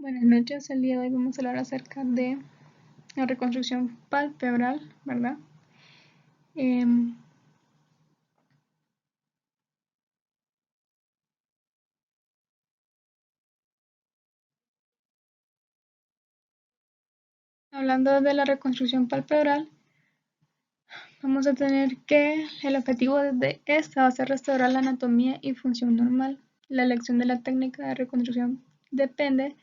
Buenas noches, el día de hoy vamos a hablar acerca de la reconstrucción palpebral, ¿verdad? Em, Hablando de la reconstrucción palpebral, vamos a tener que el objetivo de esta va a ser restaurar la anatomía y función normal. La elección de la técnica de reconstrucción depende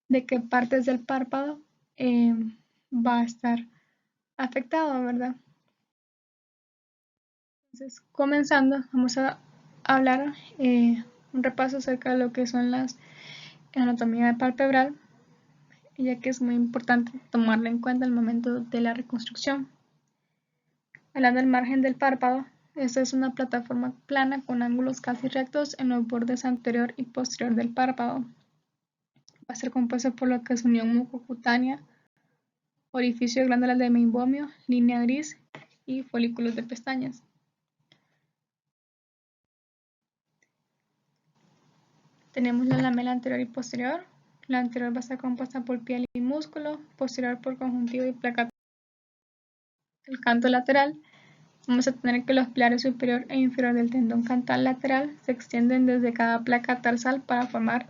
de qué partes del párpado va a estar afectado, ¿verdad? Entonces, comenzando, vamos a hablar un repaso acerca de lo que son las anatomía palpebral, ya que es muy importante tomarla en cuenta al momento de la reconstrucción. Hablando del margen del párpado, esta es una plataforma plana con ángulos casi rectos en los bordes anterior y posterior del párpado. Va a ser compuesto por lo que es unión mucocutánea, orificio de glándulas de meibomio, línea gris y folículos de pestañas. Tenemos la lamela anterior y posterior. La anterior va a estar compuesta por piel y músculo, posterior por conjuntivo y placa. El canto lateral, vamos a tener que los pilares superior e inferior del tendón cantal lateral se extienden desde cada placa tarsal para formar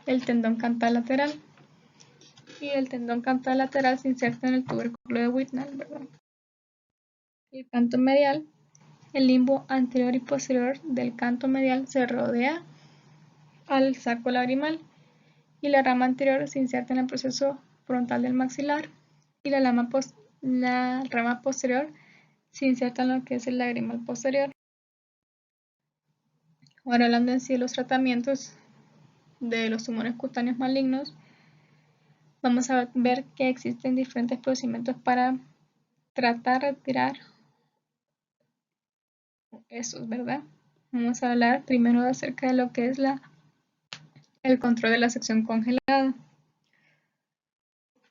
el tendón cantal lateral. Y el tendón cantal lateral se inserta en el tubérculo de Whitnall, ¿verdad? El canto medial, el limbo anterior y posterior del canto medial se rodea al saco lagrimal y la rama anterior se inserta en el proceso frontal del maxilar y la rama posterior se inserta en lo que es el lagrimal posterior. Ahora hablando en sí de los tratamientos de los tumores cutáneos malignos, vamos a ver que existen diferentes procedimientos para tratar de retirar esos, ¿verdad? Vamos a hablar primero acerca de lo que es el control de la sección congelada.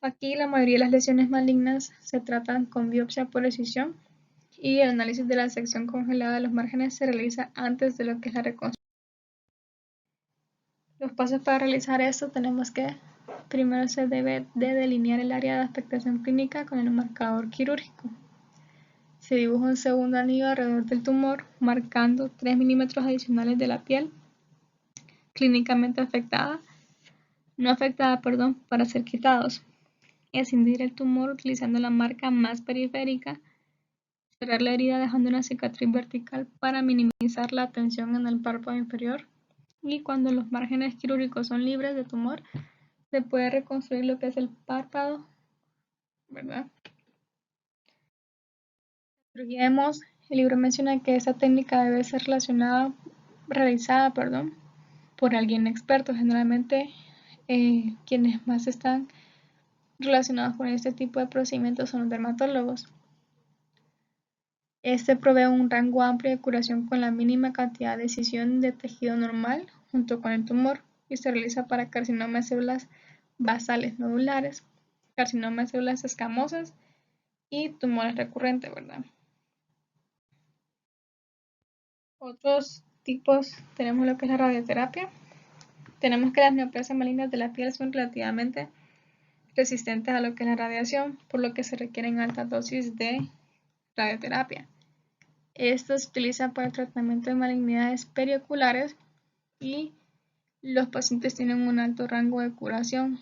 Aquí la mayoría de las lesiones malignas se tratan con biopsia por excisión y el análisis de la sección congelada de los márgenes se realiza antes de lo que es la reconstrucción. Los pasos para realizar esto tenemos que primero se debe de delinear el área de afectación clínica con el marcador quirúrgico. Se dibuja un segundo anillo alrededor del tumor, marcando 3 milímetros adicionales de la piel clínicamente afectada, para ser quitados. Escindir el tumor utilizando la marca más periférica, cerrar la herida dejando una cicatriz vertical para minimizar la tensión en el párpado inferior. Y cuando los márgenes quirúrgicos son libres de tumor, se puede reconstruir lo que es el párpado, ¿verdad? El libro menciona que esta técnica debe ser realizada, por alguien experto. Generalmente quienes más están relacionados con este tipo de procedimientos son los dermatólogos. Este provee un rango amplio de curación con la mínima cantidad de escisión de tejido normal junto con el tumor y se realiza para carcinoma de células basales nodulares, carcinoma de células escamosas y tumores recurrentes, ¿verdad? Otros tipos tenemos lo que es la radioterapia. Tenemos que las neoplasias malignas de la piel son relativamente resistentes a lo que es la radiación, por lo que se requieren altas dosis de radioterapia. Esto se utiliza para el tratamiento de malignidades perioculares y los pacientes tienen un alto rango de curación.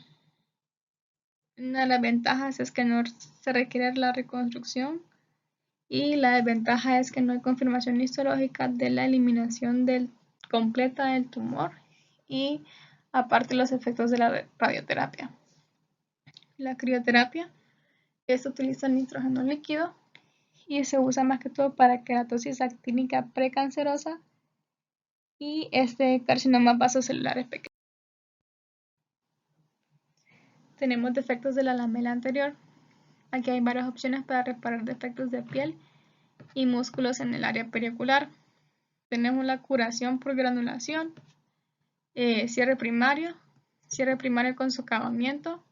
Una de las ventajas es que no se requiere la reconstrucción y la desventaja es que no hay confirmación histológica de la eliminación completa del tumor y aparte los efectos de la radioterapia. La crioterapia utiliza nitrógeno líquido y se usa más que todo para queratosis actínica precancerosa y carcinomas vasocelulares pequeños. Tenemos defectos de la lamela anterior. Aquí hay varias opciones para reparar defectos de piel y músculos en el área periocular. Tenemos la curación por granulación, cierre primario con socavamiento,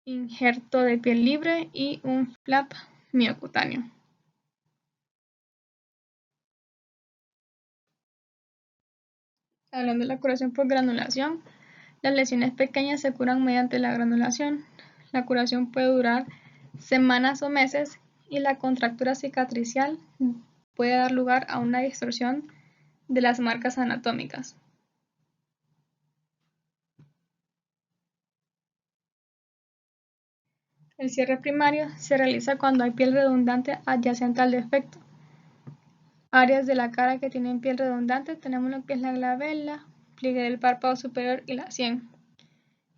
injerto de piel libre y un flap miocutáneo. Hablando de la curación por granulación, Las lesiones pequeñas se curan mediante la granulación. La curación puede durar semanas o meses y la contractura cicatricial puede dar lugar a una distorsión de las marcas anatómicas. El cierre primario se realiza cuando hay piel redundante adyacente al defecto. Áreas de la cara que tienen piel redundante tenemos lo que es la glabela, pliegue del párpado superior y la sien.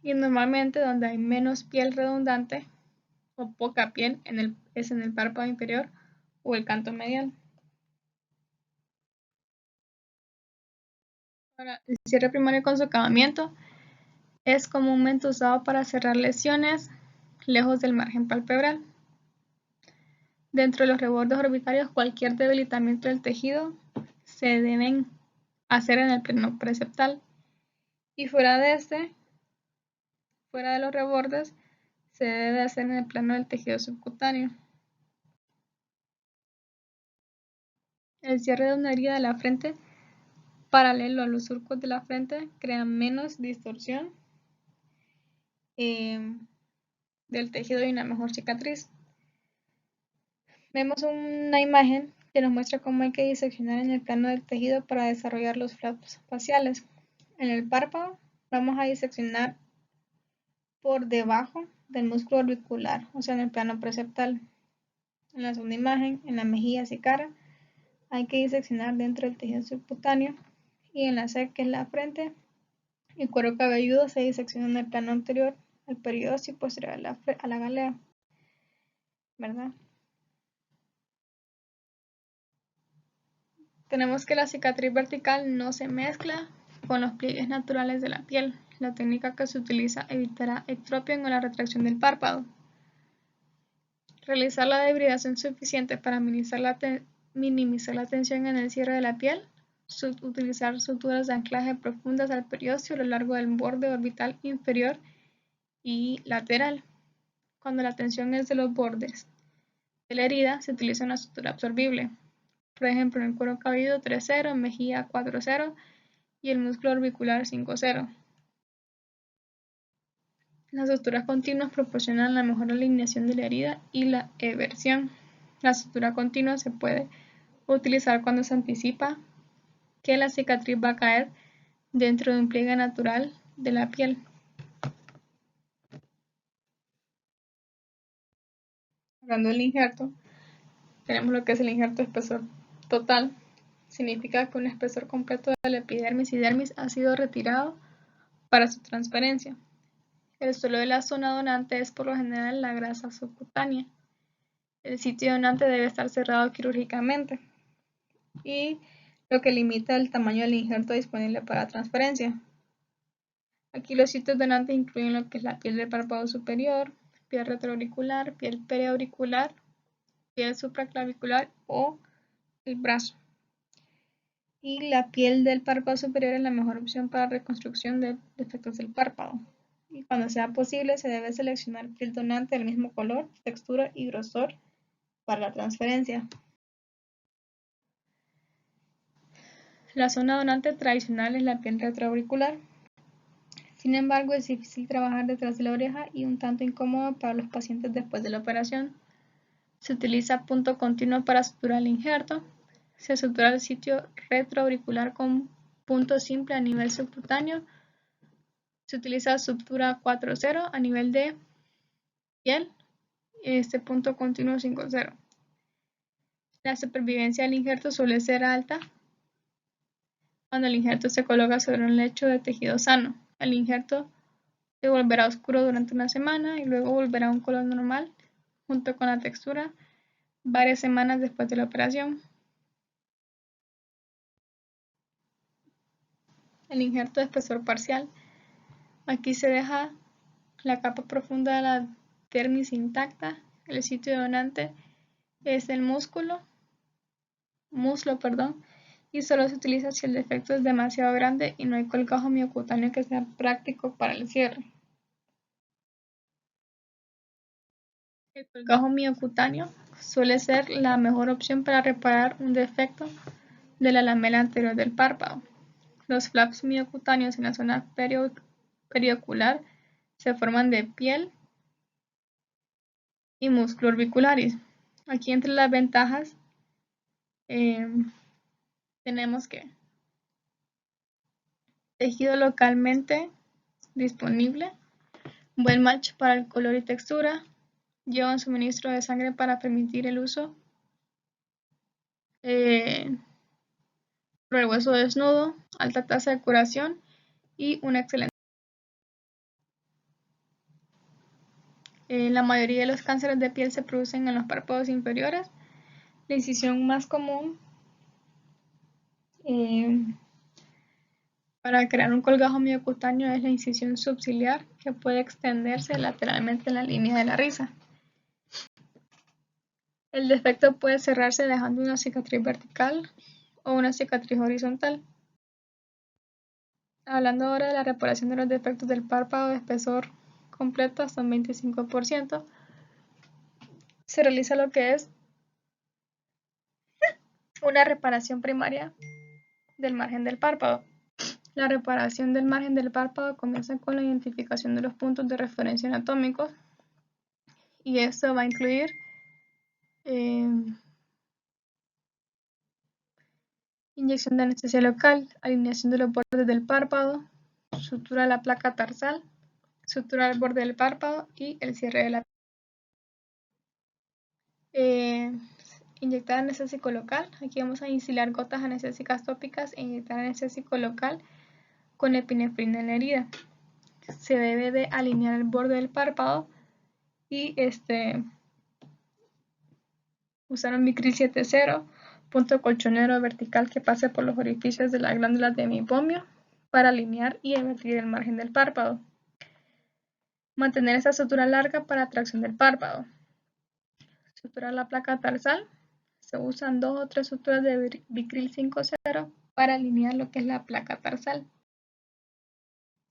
Y normalmente donde hay menos piel redundante o poca piel es en el párpado inferior o el canto medial. Ahora, el cierre primario con socavamiento es comúnmente usado para cerrar lesiones lejos del margen palpebral. Dentro de los rebordes orbitarios, cualquier debilitamiento del tejido se deben hacer en el plano preceptal y fuera de los rebordes, se debe hacer en el plano del tejido subcutáneo. El cierre de una herida de la frente paralelo a los surcos de la frente crea menos distorsión del tejido y una mejor cicatriz. Vemos una imagen que nos muestra cómo hay que diseccionar en el plano del tejido para desarrollar los flaps faciales. En el párpado vamos a diseccionar por debajo del músculo orbicular, o sea en el plano preceptal. En la segunda imagen, en las mejillas y cara, hay que diseccionar dentro del tejido subcutáneo y en la C, que es la frente, el cuero cabelludo se disecciona en el plano anterior al periósteo y posterior a la galea, ¿verdad? Tenemos que la cicatriz vertical no se mezcla con los pliegues naturales de la piel. La técnica que se utiliza evitará ectropión o la retracción del párpado. Realizar la debridación suficiente para minimizar la tensión en el cierre de la piel. Utilizar suturas de anclaje profundas al periósteo a lo largo del borde orbital inferior y lateral. Cuando la tensión es de los bordes de la herida, se utiliza una sutura absorbible. Por ejemplo, en el cuero cabelludo 3-0, mejilla 4-0 y el músculo orbicular 5-0. Las suturas continuas proporcionan la mejor alineación de la herida y la eversión. La sutura continua se puede utilizar cuando se anticipa que la cicatriz va a caer dentro de un pliegue natural de la piel. Hablando del injerto, tenemos lo que es el injerto de espesor total. Significa que un espesor completo de la epidermis y dermis ha sido retirado para su transferencia. El suelo de la zona donante es por lo general la grasa subcutánea. El sitio donante debe estar cerrado quirúrgicamente y lo que limita el tamaño del injerto disponible para transferencia. Aquí los sitios donantes incluyen lo que es la piel del párpado superior, piel retroauricular, piel periauricular, piel supraclavicular o el brazo. Y la piel del párpado superior es la mejor opción para reconstrucción de defectos del párpado. Y cuando sea posible, se debe seleccionar piel donante del mismo color, textura y grosor para la transferencia. La zona donante tradicional es la piel retroauricular. Sin embargo, es difícil trabajar detrás de la oreja y un tanto incómodo para los pacientes después de la operación. Se utiliza punto continuo para suturar el injerto. Se sutura el sitio retroauricular con punto simple a nivel subcutáneo. Se utiliza sutura 4-0 a nivel de piel y punto continuo 5-0. La supervivencia del injerto suele ser alta cuando el injerto se coloca sobre un lecho de tejido sano. El injerto se volverá oscuro durante una semana y luego volverá a un color normal junto con la textura varias semanas después de la operación. El injerto de espesor parcial. Aquí se deja la capa profunda de la dermis intacta. El sitio donante es el muslo, y solo se utiliza si el defecto es demasiado grande y no hay colgajo miocutáneo que sea práctico para el cierre. El colgajo miocutáneo suele ser la mejor opción para reparar un defecto de la lamela anterior del párpado. Los flaps miocutáneos en la zona periocular se forman de piel y músculo orbicularis. Aquí entre las ventajas tenemos que tejido localmente disponible, buen match para el color y textura, lleva un suministro de sangre para permitir el uso por el hueso desnudo, alta tasa de curación y una excelente. La mayoría de los cánceres de piel se producen en los párpados inferiores. La incisión más común para crear un colgajo miocutáneo es la incisión subciliar, que puede extenderse lateralmente en la línea de la risa. El defecto puede cerrarse dejando una cicatriz vertical o una cicatriz horizontal. Hablando ahora de la reparación de los defectos del párpado de espesor completo hasta un 25%, se realiza lo que es una reparación primaria del margen del párpado. La reparación del margen del párpado comienza con la identificación de los puntos de referencia anatómicos y esto va a incluir inyección de anestesia local, alineación de los bordes del párpado, sutura de la placa tarsal, sutura del borde del párpado y el cierre de la inyectar anestésico local. Aquí vamos a instilar gotas anestésicas tópicas e inyectar anestésico local con epinefrina en la herida. Se debe de alinear el borde del párpado y usar un Vicryl 70, punto colchonero vertical que pase por los orificios de las glándulas de meiomio para alinear y invertir el margen del párpado. Mantener esta sutura larga para tracción del párpado. Suturar la placa tarsal. Se usan 2 o 3 suturas de Vicryl 50 para alinear lo que es la placa tarsal.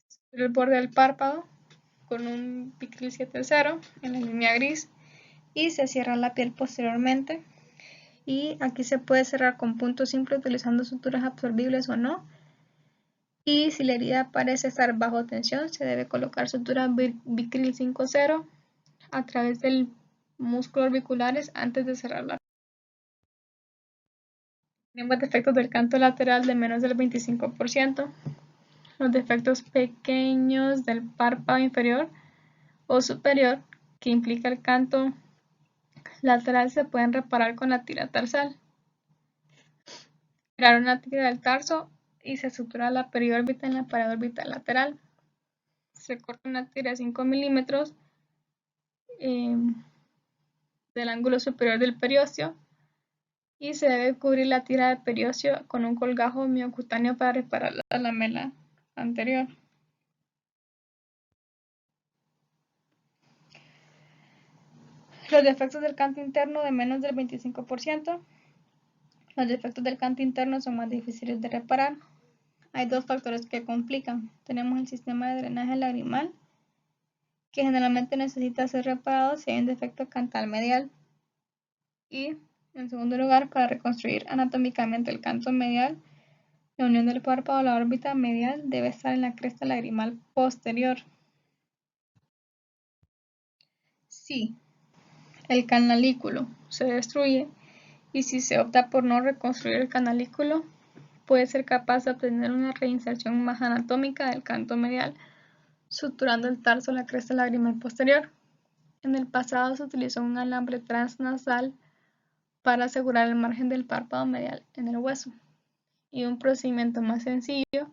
Suturar el borde del párpado con un Vicryl 70 en la línea gris y se cierra la piel posteriormente. Y aquí se puede cerrar con punto simple utilizando suturas absorbibles o no. Y si la herida parece estar bajo tensión, se debe colocar sutura Vicryl 50 a través del músculo orbiculares antes de cerrarla. Tenemos defectos del canto lateral de menos del 25%. Los defectos pequeños del párpado inferior o superior, que implica el canto lateral, se pueden reparar con la tira tarsal. Crear una tira del tarso y se sutura la periórbita en la pared orbital lateral. Se corta una tira de 5 milímetros del ángulo superior del periósteo y se debe cubrir la tira del periósteo con un colgajo miocutáneo para reparar la lamela anterior. Los defectos del canto interno de menos del 25%. Los defectos del canto interno son más difíciles de reparar. Hay 2 factores que complican. Tenemos el sistema de drenaje lagrimal, que generalmente necesita ser reparado si hay un defecto cantal medial. Y, en segundo lugar, para reconstruir anatómicamente el canto medial, la unión del párpado a la órbita medial debe estar en la cresta lagrimal posterior. Si el canalículo se destruye y si se opta por no reconstruir el canalículo, puede ser capaz de obtener una reinserción más anatómica del canto medial, suturando el tarso a la cresta lagrimal posterior. En el pasado se utilizó un alambre transnasal para asegurar el margen del párpado medial en el hueso. Y un procedimiento más sencillo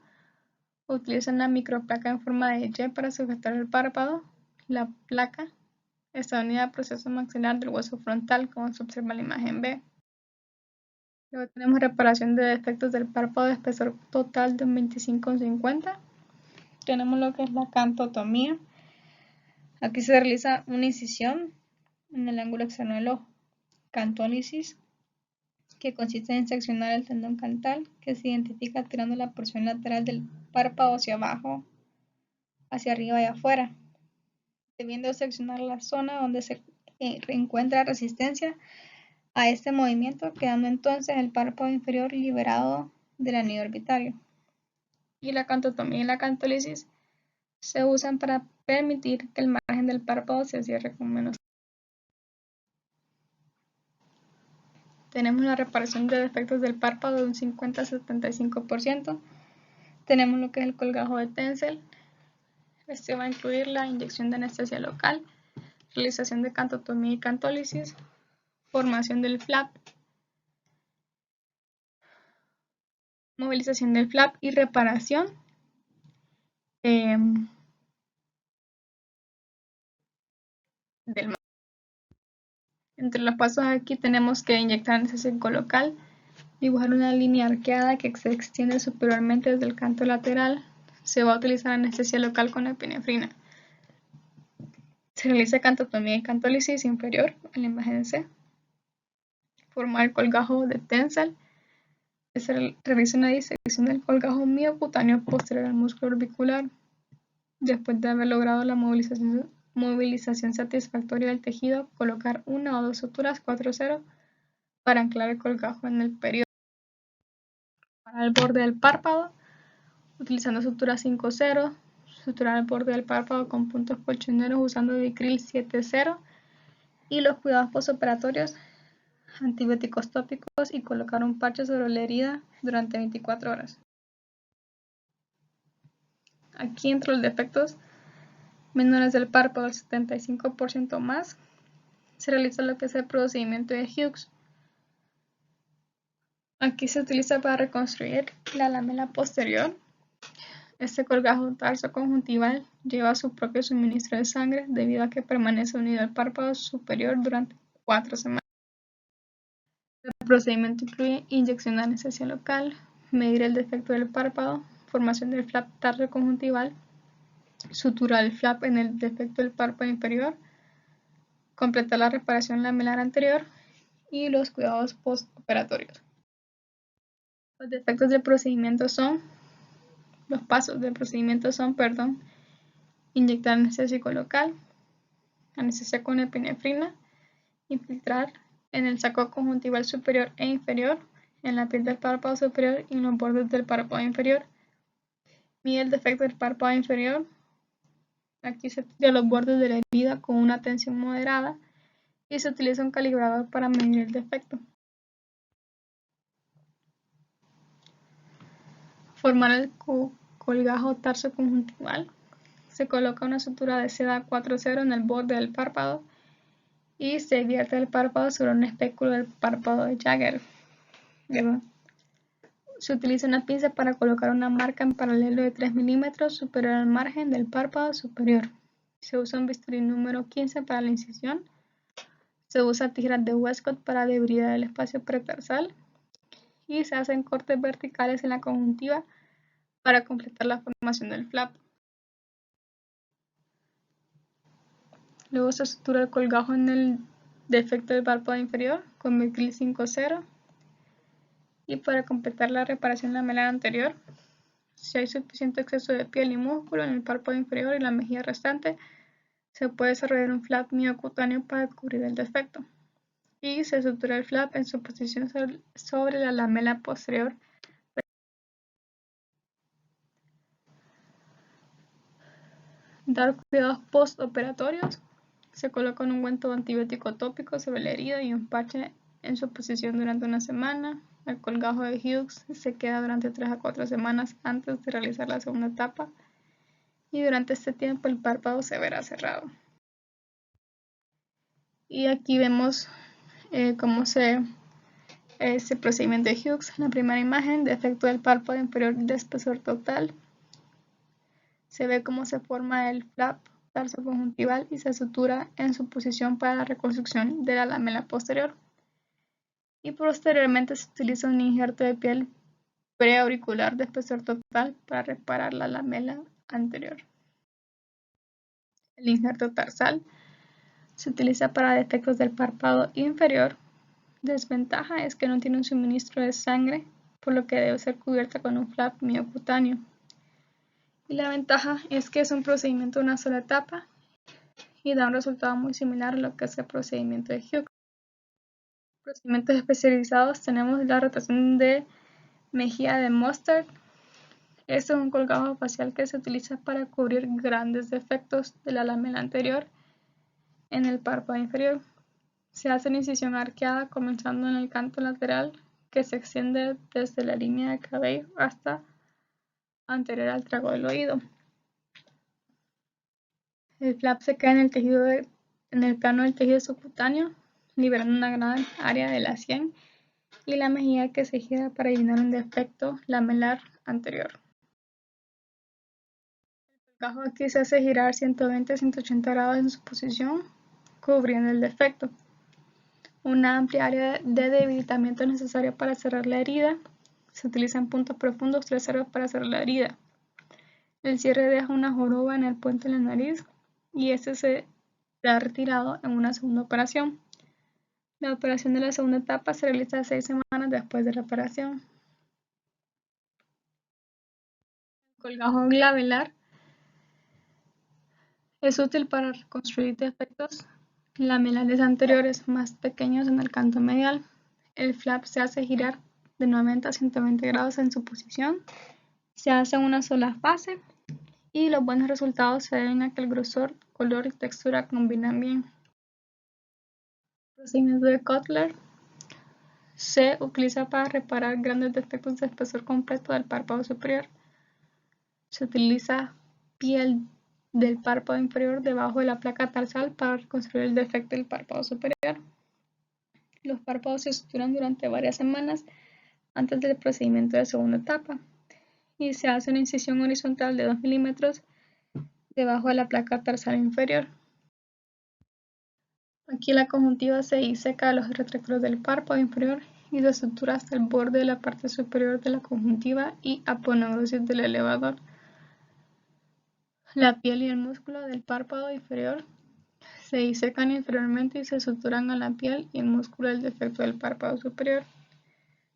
utiliza una microplaca en forma de Y para sujetar el párpado. La placa está unida al proceso maxilar del hueso frontal, como se observa en la imagen B. Luego tenemos reparación de defectos del párpado de espesor total de un 25-50. Tenemos lo que es la cantotomía. Aquí se realiza una incisión en el ángulo externo del ojo. Cantólisis, que consiste en seccionar el tendón cantal, que se identifica tirando la porción lateral del párpado hacia abajo, hacia arriba y afuera, debiendo seccionar la zona donde se encuentra resistencia a este movimiento, quedando entonces el párpado inferior liberado del anillo orbitario. Y la cantotomía y la cantólisis Se usan para permitir que el margen del párpado se cierre con menos. Tenemos la reparación de defectos del párpado de un 50-75%. Tenemos lo que es el colgajo de Tencel. Este va a incluir la inyección de anestesia local, realización de cantotomía y cantólisis, formación del flap, movilización del flap y reparación. Del Entre los pasos aquí tenemos que inyectar anestésico local, dibujar una línea arqueada que se extiende superiormente desde el canto lateral. Se va a utilizar anestesia local con epinefrina. Se realiza cantotomía y cantólisis inferior en la imagen C. Formar el colgajo de Tencel. Se realiza una disección del colgajo miocutáneo posterior al músculo orbicular. Después de haber logrado la movilización satisfactoria del tejido, colocar una o dos suturas 4-0 para anclar el colgajo en el periodo. Para el borde del párpado, utilizando sutura 5-0, suturar el borde del párpado con puntos colchoneros usando Vicryl 7-0 y los cuidados postoperatorios, antibióticos tópicos y colocar un parche sobre la herida durante 24 horas. Aquí entre los defectos menores del párpado del 75% más, se realiza lo que es el procedimiento de Hughes. Aquí se utiliza para reconstruir la lamela posterior. Este colgajo tarso-conjuntival lleva su propio suministro de sangre debido a que permanece unido al párpado superior durante 4 semanas. El procedimiento incluye inyección de anestesia local, medir el defecto del párpado, formación del flap tarso-conjuntival, suturar el flap en el defecto del párpado inferior, completar la reparación lamelar anterior y los cuidados postoperatorios. Los pasos del procedimiento son, inyectar anestésico local, anestesia con epinefrina, infiltrar en el saco conjuntival superior e inferior, en la piel del párpado superior y en los bordes del párpado inferior. Mide el defecto del párpado inferior. Aquí se estudia los bordes de la herida con una tensión moderada y se utiliza un calibrador para medir el defecto. Formar el colgajo tarso-conjuntival. Se coloca una sutura de seda 4-0 en el borde del párpado y se vierte el párpado sobre un espéculo del párpado de Jagger. Se utiliza una pinza para colocar una marca en paralelo de 3 milímetros superior al margen del párpado superior. Se usa un bisturí número 15 para la incisión. Se usa tijeras de Westcott para debridar el espacio pretarsal y se hacen cortes verticales en la conjuntiva para completar la formación del flap. Luego se sutura el colgajo en el defecto del párpado inferior con Vicryl 5-0 y para completar la reparación lamelar anterior, si hay suficiente exceso de piel y músculo en el párpado inferior y la mejilla restante, se puede desarrollar un flap miocutáneo para cubrir el defecto y se sutura el flap en su posición sobre la lamela posterior. Dar cuidados postoperatorios. Se coloca un ungüento antibiótico tópico sobre la herida y un parche en su posición durante una semana. El colgajo de Hughes se queda durante 3 a 4 semanas antes de realizar la segunda etapa y durante este tiempo el párpado se verá cerrado. Y aquí vemos cómo se procedimiento de Hughes. La primera imagen, defecto del párpado inferior de espesor total. Se ve cómo se forma el flap tarso-conjuntival y se sutura en su posición para la reconstrucción de la lamela posterior. Y posteriormente se utiliza un injerto de piel preauricular de espesor total para reparar la lamela anterior. El injerto tarsal se utiliza para defectos del párpado inferior. Desventaja es que no tiene un suministro de sangre, por lo que debe ser cubierta con un flap miocutáneo. Y la ventaja es que es un procedimiento de una sola etapa y da un resultado muy similar a lo que es el procedimiento de Hughes. Procedimientos especializados tenemos la rotación de mejilla de Mustard, Este es un colgajo facial que se utiliza para cubrir grandes defectos de la lamela anterior en el párpado inferior. Se hace una incisión arqueada comenzando en el canto lateral que se extiende desde la línea de cabello hasta anterior al trago del oído. El flap se queda en el plano del tejido subcutáneo, liberando una gran área de la sien y la mejilla que se gira para llenar un defecto lamelar anterior. El colgajo aquí se hace girar 120-180 grados en su posición, cubriendo el defecto. Una amplia área de debilitamiento es necesaria para cerrar la herida. Se utilizan puntos profundos 3-0 para cerrar la herida. El cierre deja una joroba en el puente de la nariz y este se ha retirado en una segunda operación. La operación de la segunda etapa se realiza 6 semanas después de la operación. El colgajo glabellar es útil para reconstruir defectos lamelares anteriores más pequeños en el canto medial. El flap se hace girar de 90 a 120 grados en su posición. Se hace en una sola fase y los buenos resultados se deben a que el grosor, color y textura combinan bien. El procedimiento de Cutler se utiliza para reparar grandes defectos de espesor completo del párpado superior. Se utiliza piel del párpado inferior debajo de la placa tarsal para reconstruir el defecto del párpado superior. Los párpados se suturan durante varias semanas antes del procedimiento de segunda etapa y se hace una incisión horizontal de 2 milímetros debajo de la placa tarsal inferior. Aquí la conjuntiva se diseca a los retractores del párpado inferior y se sutura hasta el borde de la parte superior de la conjuntiva y aponeurosis del elevador. La piel y el músculo del párpado inferior se disecan inferiormente y se suturan a la piel y el músculo del defecto del párpado superior.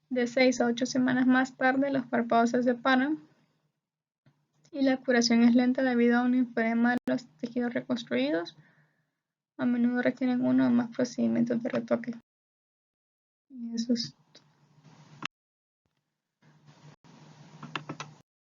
De 6 a 8 semanas más tarde, los párpados se separan y la curación es lenta debido a un linfedema de los tejidos reconstruidos. A menudo requieren uno o más procedimientos de retoque. Y eso es todo.